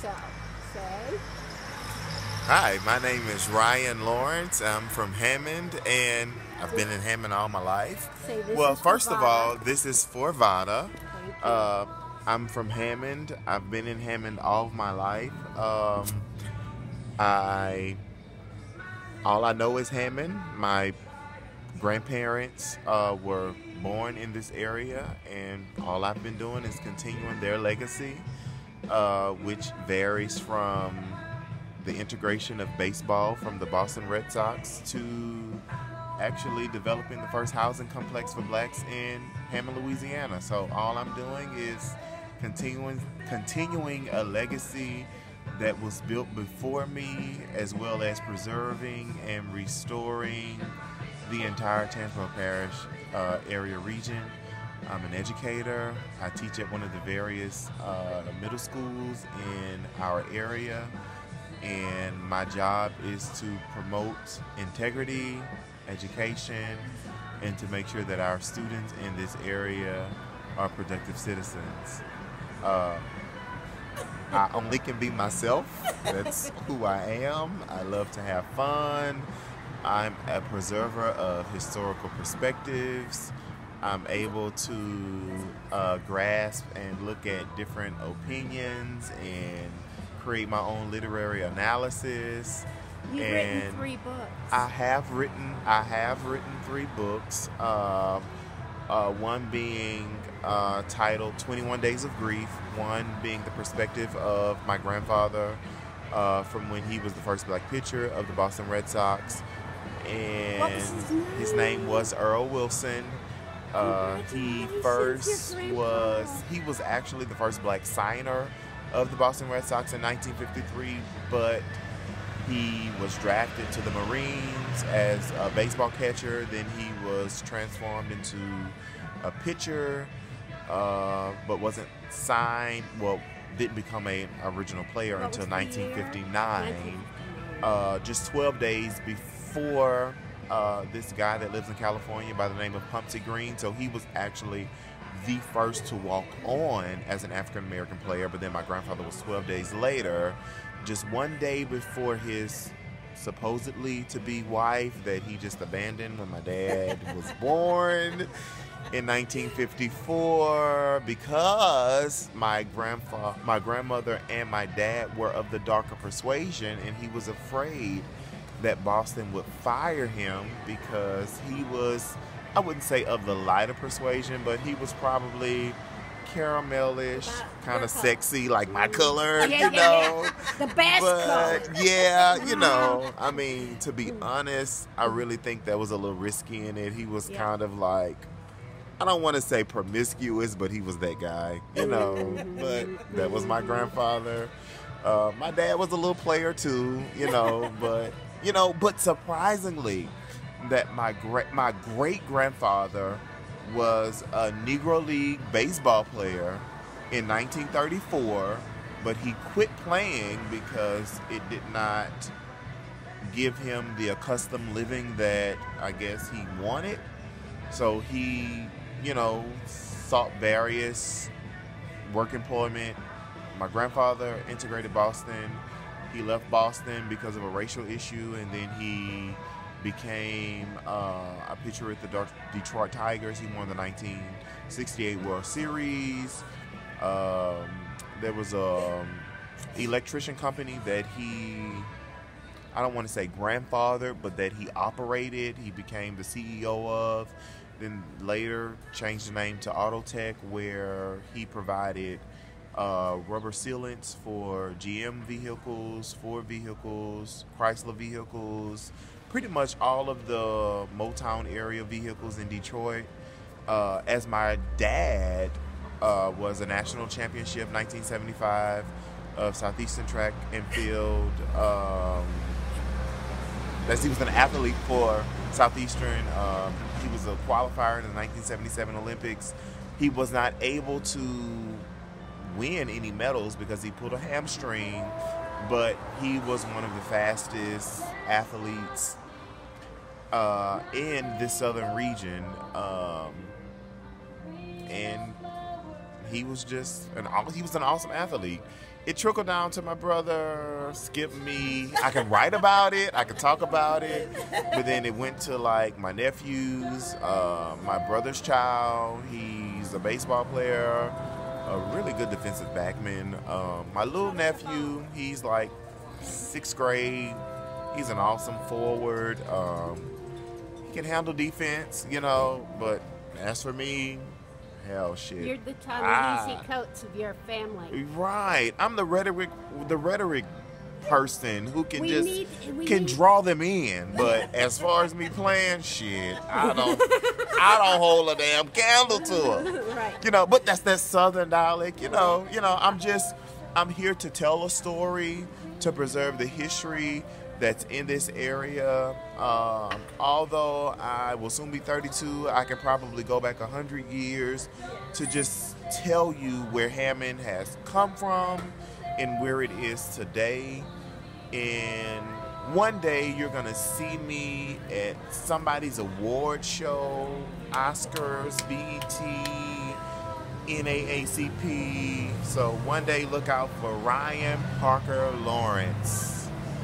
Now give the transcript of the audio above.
yourself. Say. Hi, my name is Ryan Lawrence. I'm from Hammond, and I've been in Hammond all my life. Say this Well, is for first of all, Vada. this is for Vada. Thank you. I'm from Hammond. I've been in Hammond all of my life. I all I know is Hammond. My grandparents were born in this area, and all I've been doing is continuing their legacy, which varies from the integration of baseball from the Boston Red Sox to actually developing the first housing complex for blacks in Hammond, Louisiana. So all I'm doing is continuing a legacy that was built before me, as well as preserving and restoring the entire Tangipahoa Parish area region. I'm an educator. I teach at one of the various middle schools in our area, and my job is to promote integrity, education, and to make sure that our students in this area are productive citizens. I only can be myself. That's who I am. I love to have fun. I'm a preserver of historical perspectives. I'm able to grasp and look at different opinions and create my own literary analysis. You've written 3 books. I have written 3 books. One being titled 21 Days of Grief, one being the perspective of my grandfather from when he was the first black pitcher of the Boston Red Sox. And What was his name? his name was Earl Wilson. He was actually the first black signer of the Boston Red Sox in 1953, but he was drafted to the Marines as a baseball catcher. Then he was transformed into a pitcher, but wasn't signed. Well, didn't become an original player What until was the year? 1959. Just 12 days before this guy that lives in California by the name of Pumpsy Green. So he was actually the first to walk on as an African American player. But then my grandfather was 12 days later, just one day before his supposedly to be wife that he just abandoned when my dad was born in 1954, because my grandmother and my dad were of the darker persuasion, and he was afraid that Boston would fire him because he was, I wouldn't say of the lighter persuasion, but he was probably caramelish, kind of sexy, like my color, Yeah. The best color. But yeah, I mean, to be honest, I really think that was a little risky in it. He was kind of like, I don't want to say promiscuous, but he was that guy, But that was my grandfather. My dad was a little player too, but surprisingly, that my great grandfather was a Negro League baseball player in 1934, but he quit playing because it did not give him the accustomed living that I guess he wanted. So he, sought various work employment. My grandfather integrated Boston. He left Boston because of a racial issue, and then he became a pitcher with the Detroit Tigers. He won the 1968 World Series. There was a electrician company that I don't want to say grandfather, but that he operated. He became the CEO of. Then later changed the name to Autotech, where he provided rubber sealants for GM vehicles, Ford vehicles, Chrysler vehicles, pretty much all of the Motown area vehicles in Detroit. As my dad was a national championship 1975 of Southeastern Track and Field. He was an athlete for Southeastern. He was a qualifier in the 1977 Olympics. He was not able to win any medals because he pulled a hamstring, but he was one of the fastest athletes in this southern region, and he was he was an awesome athlete. It trickled down to my brother, Skip, me. I can write about it, I can talk about it, but then it went to like my nephews, my brother's child. He's a baseball player, a really good defensive backman. My little nephew, he's like 6th grade. He's an awesome forward. He can handle defense, you know, but as for me, hell, shit. You're the Ta-Nehisi Coates of your family. Right. I'm the rhetoric person who can can draw them in. But as far as me playing, shit, I don't hold a damn candle to them. Right. You know, but that's that Southern dialect. You know, I'm here to tell a story, to preserve the history that's in this area. Although I will soon be 32, I can probably go back 100 years to just tell you where Hammond has come from and where it is today. And one day you're gonna see me at somebody's award show, Oscars, BET, NAACP. So one day look out for Ryan Parker Lawrence.